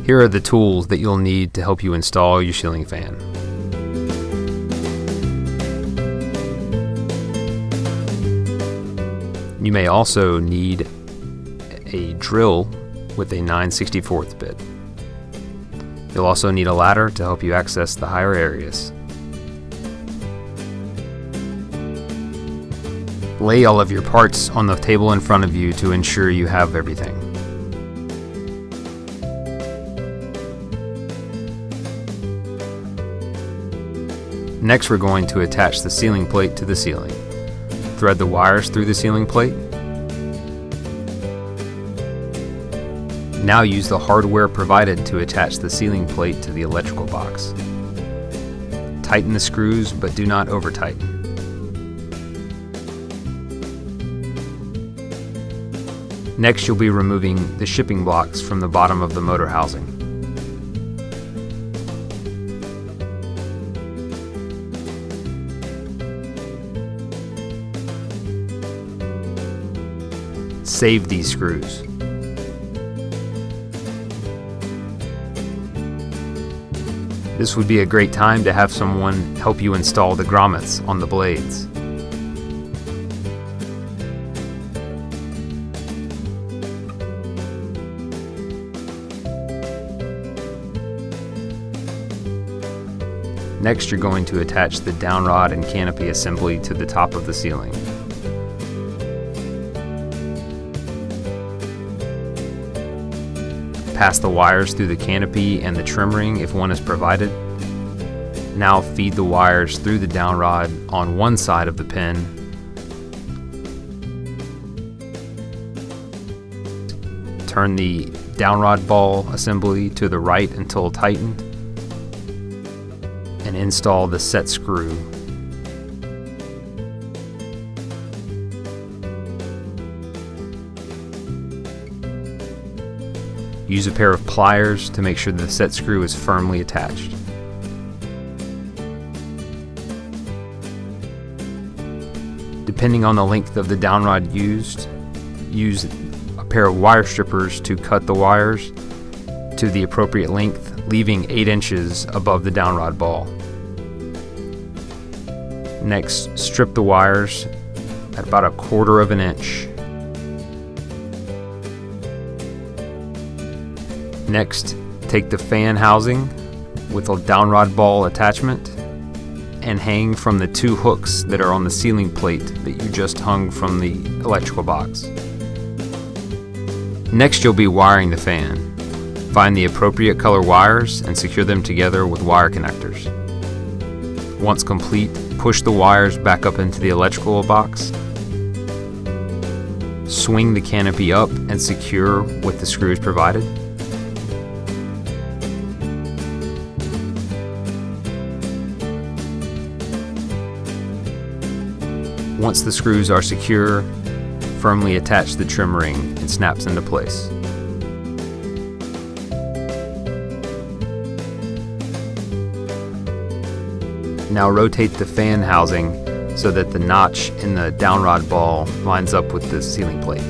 Here are the tools that you'll need to help you install your ceiling fan. You may also need a drill with a 9/64 bit. You'll also need a ladder to help you access the higher areas. Lay all of your parts on the table in front of you to ensure you have everything. Next, we're going to attach the ceiling plate to the ceiling. Thread the wires through the ceiling plate. Now use the hardware provided to attach the ceiling plate to the electrical box. Tighten the screws, but do not over-tighten. Next, you'll be removing the shipping blocks from the bottom of the motor housing. Save these screws. This would be a great time to have someone help you install the grommets on the blades. Next, you're going to attach the downrod and canopy assembly to the top of the ceiling. Pass the wires through the canopy and the trim ring if one is provided. Now feed the wires through the downrod on one side of the pin. Turn the downrod ball assembly to the right until tightened, and install the set screw. Use a pair of pliers to make sure the set screw is firmly attached. Depending on the length of the downrod used, use a pair of wire strippers to cut the wires to the appropriate length, leaving 8 inches above the downrod ball. Next, strip the wires at about 1/4 of an inch. Next, take the fan housing with a downrod ball attachment and hang from the 2 hooks that are on the ceiling plate that you just hung from the electrical box. Next, you'll be wiring the fan. Find the appropriate color wires and secure them together with wire connectors. Once complete, push the wires back up into the electrical box. Swing the canopy up and secure with the screws provided. Once the screws are secure, firmly attach the trim ring and snaps into place. Now rotate the fan housing so that the notch in the downrod ball lines up with the ceiling plate.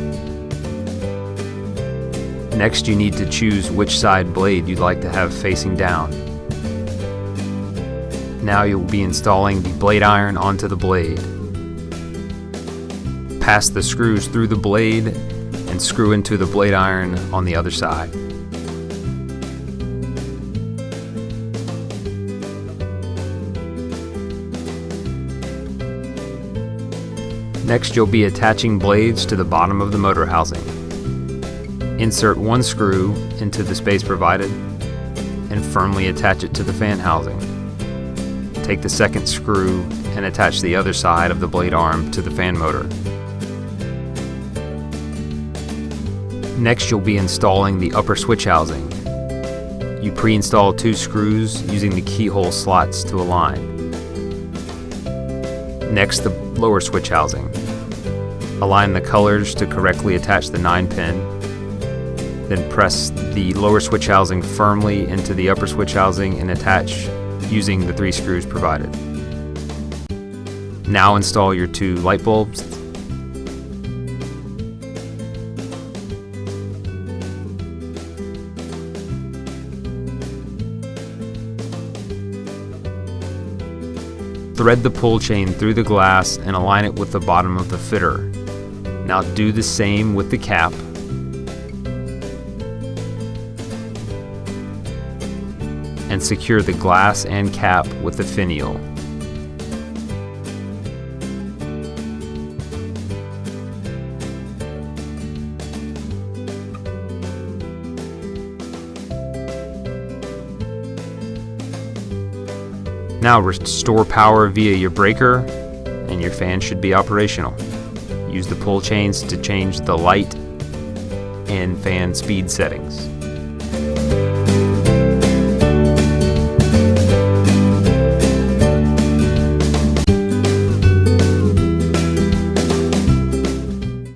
Next, you need to choose which side blade you'd like to have facing down. Now you'll be installing the blade iron onto the blade. Pass the screws through the blade and screw into the blade iron on the other side. Next, you'll be attaching blades to the bottom of the motor housing. Insert one screw into the space provided and firmly attach it to the fan housing. Take the second screw and attach the other side of the blade arm to the fan motor. Next, you'll be installing the upper switch housing. You pre-install 2 screws using the keyhole slots to align. Next, the lower switch housing. Align the colors to correctly attach the 9-pin. Then press the lower switch housing firmly into the upper switch housing and attach using the 3 screws provided. Now install your 2 light bulbs. Thread the pull chain through the glass and align it with the bottom of the fitter. Now do the same with the cap. And secure the glass and cap with the finial. Now restore power via your breaker, and your fan should be operational. Use the pull chains to change the light and fan speed settings.